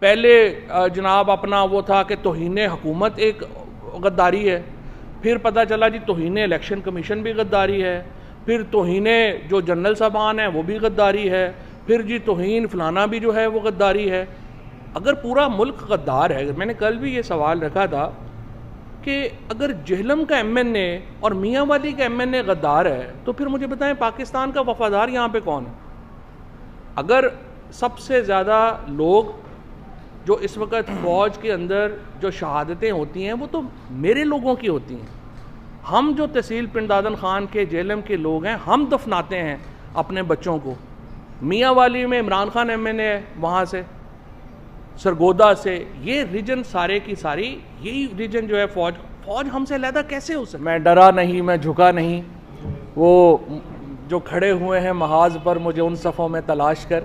पहले जनाब अपना वो था कि तौहीन हुकूमत एक गद्दारी है, फिर पता चला जी तौहीन इलेक्शन कमीशन भी गद्दारी है, फिर तौहीन जो जनरल साहबान है वो भी गद्दारी है, फिर जी तौहीन फलाना भी जो है वो गद्दारी है। अगर पूरा मुल्क गद्दार है, मैंने कल भी ये सवाल रखा था कि अगर जेहलम का MNA और मियाँ वाली का MNA गद्दार है तो फिर मुझे बताएं पाकिस्तान का वफादार यहाँ पे कौन है? अगर सबसे ज़्यादा लोग जो इस वक्त फ़ौज के अंदर जो शहादतें होती हैं वो तो मेरे लोगों की होती हैं। हम जो तहसील पिंड दादन खान के जेलम के लोग हैं, हम दफनाते हैं अपने बच्चों को। मियाँ वाली में इमरान खान MNA है, वहाँ से सरगोदा से, ये रीजन सारे की सारी यही रीजन जो है फ़ौज हमसे अलहदा कैसे हो सकती? मैं डरा नहीं, मैं झुका नहीं। वो जो खड़े हुए हैं महाज पर मुझे उन सफ़ों में तलाश कर,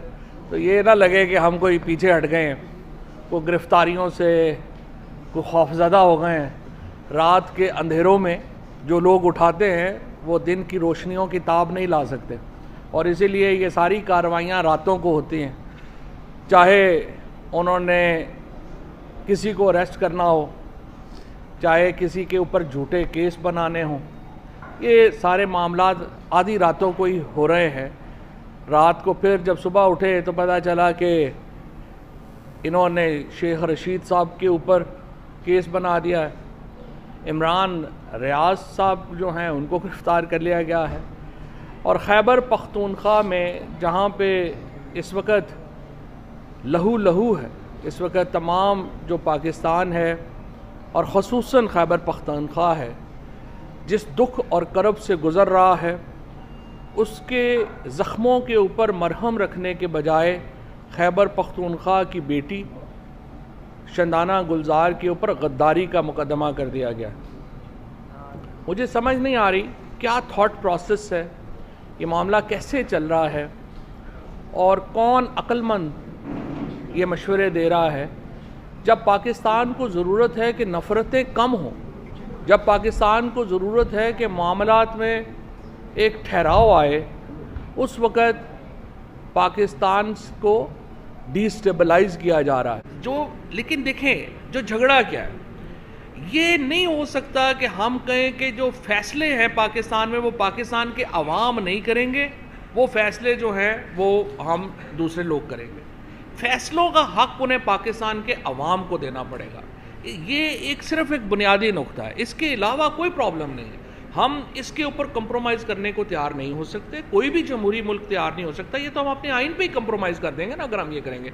तो ये ना लगे कि हम कोई पीछे हट गए हैं, को गिरफ्तारियों से को खौफज़दा हो गए हैं। रात के अंधेरों में जो लोग उठाते हैं वो दिन की रोशनियों की ताब नहीं ला सकते, और इसीलिए ये सारी कार्रवाइयाँ रातों को होती हैं। चाहे उन्होंने किसी को अरेस्ट करना हो, चाहे किसी के ऊपर झूठे केस बनाने हों, ये सारे मामलात आधी रातों को ही हो रहे हैं। रात को फिर जब सुबह उठे तो पता चला कि इन्होंने शेख रशीद साहब के ऊपर केस बना दिया है, इमरान रियाज साहब जो हैं उनको गिरफ़्तार कर लिया गया है। और खैबर पख्तूनख्वा में जहाँ पे इस वक्त लहू लहू है, इस वक्त तमाम जो पाकिस्तान है और ख़ुसूसन खैबर पख्तूनख्वा है जिस दुख और करब से गुज़र रहा है, उसके ज़ख्मों के ऊपर मरहम रखने के बजाय खैबर पख्तूनख्वा की बेटी शंदाना गुलजार के ऊपर गद्दारी का मुकदमा कर दिया गया। मुझे समझ नहीं आ रही क्या थॉट प्रोसेस है, ये मामला कैसे चल रहा है और कौन अक्लमंद ये मशवरे दे रहा है। जब पाकिस्तान को ज़रूरत है कि नफ़रतें कम हों, जब पाकिस्तान को ज़रूरत है कि मामलात में एक ठहराव आए, उस वक़्त पाकिस्तान को डिस्टेबलाइज किया जा रहा है। लेकिन देखें जो झगड़ा क्या है, ये नहीं हो सकता कि हम कहें कि जो फैसले हैं पाकिस्तान में वो पाकिस्तान के अवाम नहीं करेंगे, वो फैसले जो हैं वो हम दूसरे लोग करेंगे। फैसलों का हक उन्हें पाकिस्तान के अवाम को देना पड़ेगा। ये एक सिर्फ एक बुनियादी नुक्ता है, इसके अलावा कोई प्रॉब्लम नहीं है। हम इसके ऊपर कंप्रोमाइज़ करने को तैयार नहीं हो सकते, कोई भी जमहूरी मुल्क तैयार नहीं हो सकता। ये तो हम अपने आइन पे ही कंप्रोमाइज़ कर देंगे ना अगर हम ये करेंगे।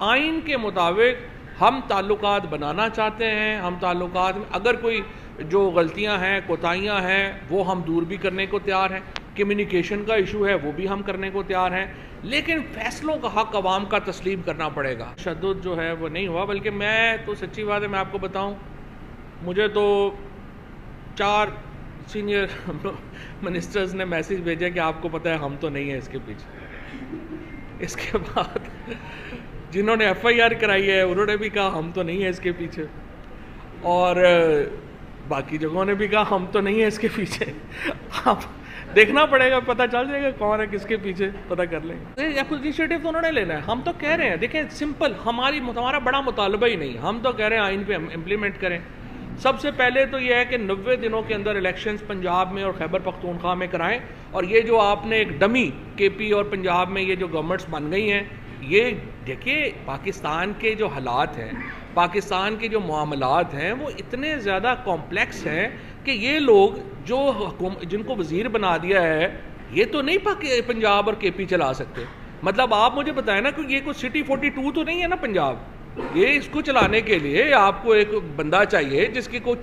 आइन के मुताबिक हम ताल्लुकात बनाना चाहते हैं, हम ताल्लुकात में अगर कोई जो गलतियां हैं, कोताहियां हैं, वो हम दूर भी करने को तैयार हैं। कम्युनिकेशन का इशू है वो भी हम करने को तैयार हैं, लेकिन फैसलों का हक अवाम का तस्लीम करना पड़ेगा। तशद्दुद जो है वो नहीं हुआ, बल्कि मैं तो सच्ची बात है, मैं आपको बताऊँ, मुझे तो 4 सीनियर मिनिस्टर्स ने मैसेज भेजा कि आपको पता है हम तो नहीं है इसके पीछे। इसके बाद जिन्होंने FIR कराई है उन्होंने भी कहा हम तो नहीं है इसके पीछे, और बाकी जगहों ने भी कहा हम तो नहीं है इसके पीछे। अब देखना पड़ेगा, पता चल जाएगा कौन है किसके पीछे, पता कर लेंगे। इनिशिएटिव तो उन्होंने लेना है। हम तो कह रहे हैं, देखें सिंपल, हमारा बड़ा मुतालबा ही नहीं, हम तो कह रहे हैं आइन पे इम्प्लीमेंट करें। सबसे पहले तो यह है कि 90 दिनों के अंदर इलेक्शंस पंजाब में और खैबर पख्तूनख्वा में कराएं। और ये जो आपने एक डमी KP और पंजाब में ये जो गवर्नमेंट्स बन गई हैं, ये देखिए पाकिस्तान के जो हालात हैं, पाकिस्तान के जो मामलात हैं वो इतने ज़्यादा कॉम्प्लेक्स हैं कि ये लोग जो जिनको वज़ीर बना दिया है, ये तो नहीं पंजाब और KP चला सकते। मतलब आप मुझे बताएं ना कि ये कोई सिटी 42 तो नहीं है ना पंजाब। ये इसको चलाने के लिए आपको एक बंदा चाहिए जिसके को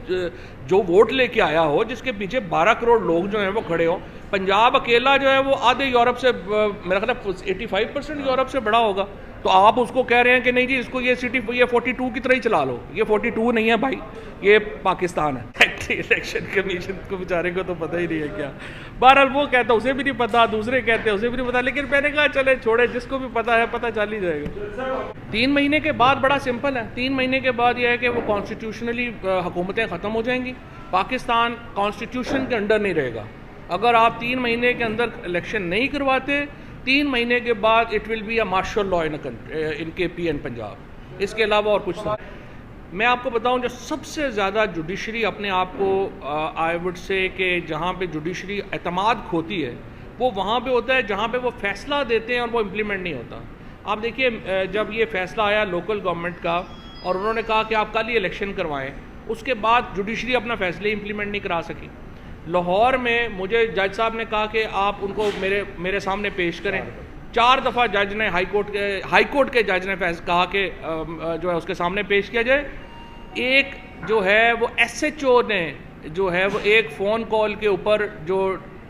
जो वोट लेके आया हो, जिसके पीछे 12 करोड़ लोग जो हैं वो खड़े हों। पंजाब अकेला जो है वो आधे यूरोप से, मेरा ख्याल 85% यूरोप से बड़ा होगा। तो आप उसको कह रहे हैं कि नहीं जी इसको ये सिटी ये 42 की तरह ही चला लो। ये 42 नहीं है भाई, ये पाकिस्तान है। इलेक्शन कमीशन को बेचारे को तो पता ही नहीं है क्या। बहरहाल वो कहता है उसे भी नहीं पता, दूसरे कहते हैं उसे भी नहीं पता, लेकिन मैंने कहा चले छोड़े, जिसको भी पता है पता चल ही जाएगा। 3 महीने के बाद बड़ा सिंपल है, 3 महीने के बाद यह है कि वो कॉन्स्टिट्यूशनली हुकूमतें ख़त्म हो जाएंगी। पाकिस्तान कॉन्स्टिट्यूशन के अंडर नहीं रहेगा। अगर आप 3 महीने के अंदर इलेक्शन नहीं करवाते, 3 महीने के बाद it will be a martial law in KP and Punjab. इसके अलावा और कुछ नहीं। मैं आपको बताऊं, जो सबसे ज़्यादा जुडिशरी अपने आप को आई वुड से कि जहाँ पे जुडिशरी एतमाद खोती है वो वहाँ पे होता है जहाँ पे वो फैसला देते हैं और वो इम्प्लीमेंट नहीं होता। आप देखिए, जब ये फैसला आया लोकल गवर्नमेंट का और उन्होंने कहा कि आप कल ही इलेक्शन करवाएं, उसके बाद जुडिशरी अपना फैसले इम्प्लीमेंट नहीं करा सकी। लाहौर में मुझे जज साहब ने कहा कि आप उनको मेरे सामने पेश करें। 4 दफ़ा जज ने हाई कोर्ट के जज ने कहा कि जो है उसके सामने पेश किया जाए। एक जो है वो SHO ने जो है वो एक फ़ोन कॉल के ऊपर जो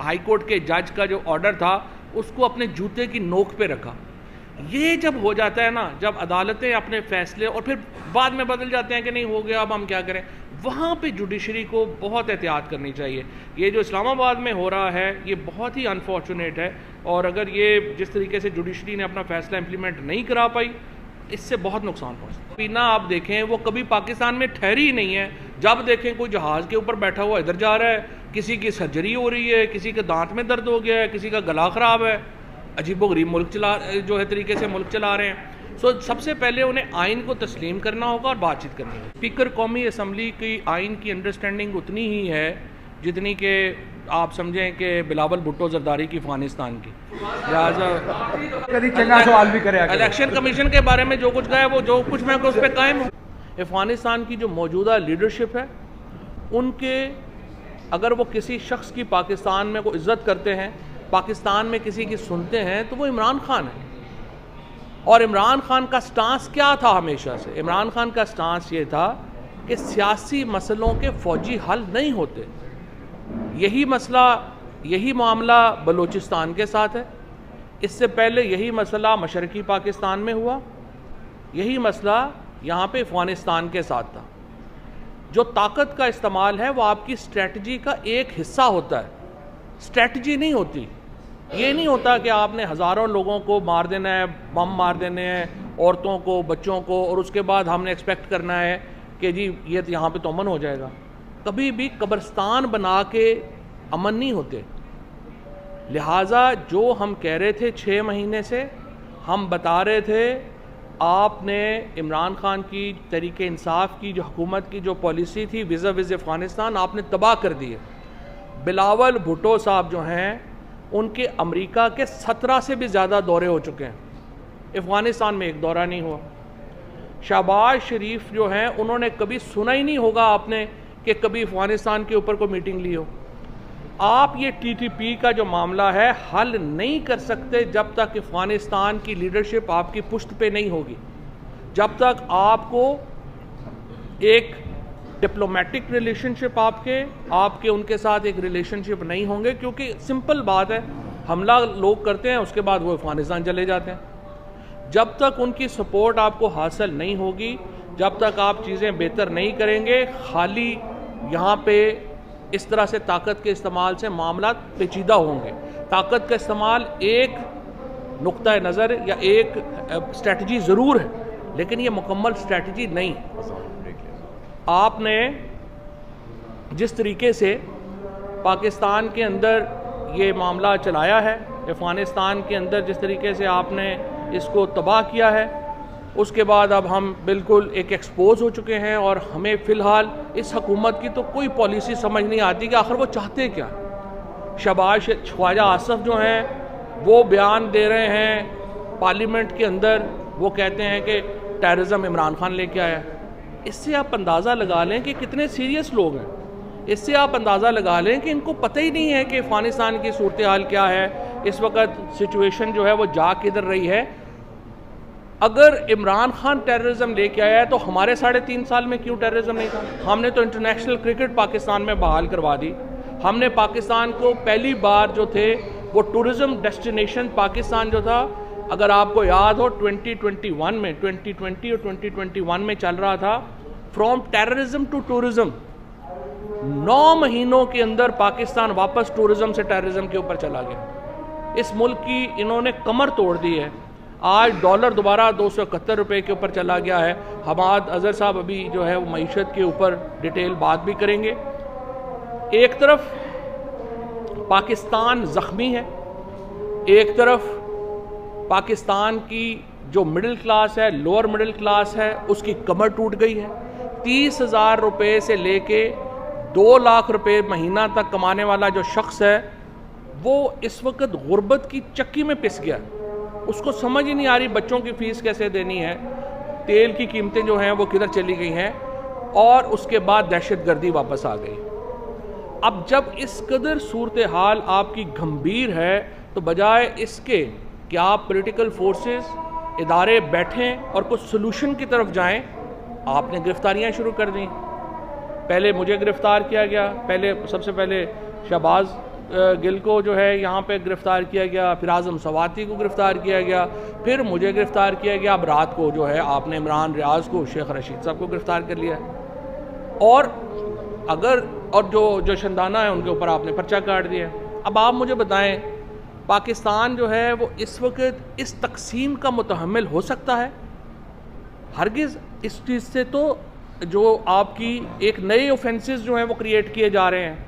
हाई कोर्ट के जज का जो ऑर्डर था उसको अपने जूते की नोक पे रखा। ये जब हो जाता है ना, जब अदालतें अपने फैसले और फिर बाद में बदल जाते हैं कि नहीं हो गया अब हम क्या करें, वहाँ पे जुडिशरी को बहुत एहतियात करनी चाहिए। ये जो इस्लामाबाद में हो रहा है ये बहुत ही अनफॉर्चुनेट है, और अगर ये जिस तरीके से जुडिशरी ने अपना फैसला इम्प्लीमेंट नहीं करा पाई इससे बहुत नुकसान पहुँचता। पीना आप देखें वो कभी पाकिस्तान में ठहरी ही नहीं है। जब देखें कोई जहाज़ के ऊपर बैठा हुआ इधर जा रहा है, किसी की सर्जरी हो रही है, किसी के दांत में दर्द हो गया है, किसी का गला ख़राब है, अजीबोगरीब मुल्क जो है तरीके से मुल्क चला रहे हैं। सबसे पहले उन्हें आइन को तस्लीम करना होगा और बातचीत करनी होगी। स्पीकर कौमी असम्बली की आइन की अंडरस्टैंडिंग उतनी ही है जितनी कि आप समझें कि बिलावल भुट्टो जरदारी की अफगानिस्तान की। लिहाजा सवाल भी करें इलेक्शन कमीशन के बारे में जो कुछ कहा है वो जो कुछ मैं उस पर कायम हूँ। अफगानिस्तान की जो मौजूदा लीडरशिप है उनके अगर वो किसी शख्स की पाकिस्तान में को इज़्ज़त करते हैं, पाकिस्तान में किसी की सुनते हैं, तो वो इमरान खान है। और इमरान खान का स्टांस क्या था हमेशा से? इमरान खान का स्टांस ये था कि सियासी मसलों के फ़ौजी हल नहीं होते। यही मामला बलूचिस्तान के साथ है, इससे पहले यही मसला मशरकी पाकिस्तान में हुआ, यही मसला यहाँ पे अफ़गानिस्तान के साथ था। जो ताकत का इस्तेमाल है वो आपकी स्ट्रेटजी का एक हिस्सा होता है, स्ट्रेटजी नहीं होती। ये नहीं होता कि आपने हज़ारों लोगों को मार देना है, बम मार देने हैं, औरतों को, बच्चों को, और उसके बाद हमने एक्सपेक्ट करना है कि जी ये तो यहाँ पे तो अमन हो जाएगा। कभी भी कब्रिस्तान बना के अमन नहीं होते। लिहाजा जो हम कह रहे थे 6 महीने से, हम बता रहे थे आपने इमरान खान की तरीके इंसाफ की जो हुकूमत की जो पॉलिसी थी विज़ा विज़ अफ़गानिस्तान आपने तबाह कर दी है। बिलावल भुट्टो साहब जो हैं उनके अमेरिका के 17 से भी ज़्यादा दौरे हो चुके हैं, अफ़गानिस्तान में एक दौरा नहीं हुआ। शहबाज शरीफ जो हैं उन्होंने कभी सुना ही नहीं होगा आपने कि कभी अफ़गानिस्तान के ऊपर कोई मीटिंग ली हो। आप ये TTP का जो मामला है हल नहीं कर सकते जब तक अफ़गानिस्तान की लीडरशिप आपकी पुश्त पे नहीं होगी, जब तक आपको एक डिप्लोमेटिक रिलेशनशिप आपके उनके साथ एक रिलेशनशिप नहीं होंगे। क्योंकि सिंपल बात है, हमला लोग करते हैं उसके बाद वो अफ़गानिस्तान चले जाते हैं। जब तक उनकी सपोर्ट आपको हासिल नहीं होगी, जब तक आप चीज़ें बेहतर नहीं करेंगे, खाली यहाँ पे इस तरह से ताकत के इस्तेमाल से मामला पेचीदा होंगे। ताकत का इस्तेमाल एक नुक्ता नज़र या एक स्ट्रेटजी ज़रूर है, लेकिन ये मुकम्मल स्ट्रेटजी नहीं। आपने जिस तरीके से पाकिस्तान के अंदर ये मामला चलाया है, अफ़गानिस्तान के अंदर जिस तरीके से आपने इसको तबाह किया है, उसके बाद अब हम बिल्कुल एक एक्सपोज हो चुके हैं। और हमें फ़िलहाल इस हुकूमत की तो कोई पॉलिसी समझ नहीं आती कि आखिर वो चाहते क्या। शहबाज ख्वाजा आसफ जो हैं वो बयान दे रहे हैं पार्लियामेंट के अंदर, वो कहते हैं कि टेररिज्म इमरान खान लेके आया। इससे आप अंदाज़ा लगा लें कि कितने सीरियस लोग हैं। इससे आप अंदाज़ा लगा लें कि इनको पता ही नहीं है कि अफ़गानिस्तान की सूरत हाल क्या है, इस वक्त सिचुएशन जो है वो जा किधर रही है। अगर इमरान खान टेररिज्म लेके आया है तो हमारे 3.5 साल में क्यों टेररिज्म नहीं था? हमने तो इंटरनेशनल क्रिकेट पाकिस्तान में बहाल करवा दी। हमने पाकिस्तान को पहली बार जो थे वो टूरिज़म डेस्टिनेशन पाकिस्तान जो था, अगर आपको याद हो 2021 में 2020 और 2021 में चल रहा था फ्रॉम टेररिज्म टू टूरिज़म। 9 महीनों के अंदर पाकिस्तान वापस टूरिज़म से टेररिज्म के ऊपर चला गया। इस मुल्क की इन्होंने कमर तोड़ दी है। आज डॉलर दोबारा 271 रुपये के ऊपर चला गया है। हमाद अजहर साहब अभी जो है वो मईशत के ऊपर डिटेल बात भी करेंगे। एक तरफ पाकिस्तान ज़ख्मी है, एक तरफ पाकिस्तान की जो मिडिल क्लास है, लोअर मिडिल क्लास है, उसकी कमर टूट गई है। 30,000 रुपये से लेके 2 लाख रुपये महीना तक कमाने वाला जो शख्स है वो इस वक्त गुर्बत की चक्की में पिस गया। उसको समझ ही नहीं आ रही बच्चों की फ़ीस कैसे देनी है, तेल की कीमतें जो हैं वो किधर चली गई हैं, और उसके बाद दहशतगर्दी वापस आ गई। अब जब इस कदर सूरत हाल आपकी गंभीर है तो बजाय इसके कि आप पॉलिटिकल फोर्सेस इदारे बैठें और कुछ सलूशन की तरफ जाएं, आपने गिरफ्तारियां शुरू कर दी। पहले मुझे गिरफ़्तार किया गया, सबसे पहले शहबाज गिल को जो है यहाँ पे गिरफ़्तार किया गया, फिर आज़म सवाती को गिरफ़्तार किया गया, फिर मुझे गिरफ़्तार किया गया। अब रात को जो है आपने इमरान रियाज को, शेख रशीद साहब को गिरफ़्तार कर लिया। और जो शंदाना है उनके ऊपर आपने पर्चा काट दिया। अब आप मुझे बताएं, पाकिस्तान जो है वो इस वक्त इस तकसीम का मुतहम्मिल हो सकता है? हरगिज़। इस चीज़ से तो जो आपकी एक नए ऑफेंसेस जो हैं वो क्रिएट किए जा रहे हैं।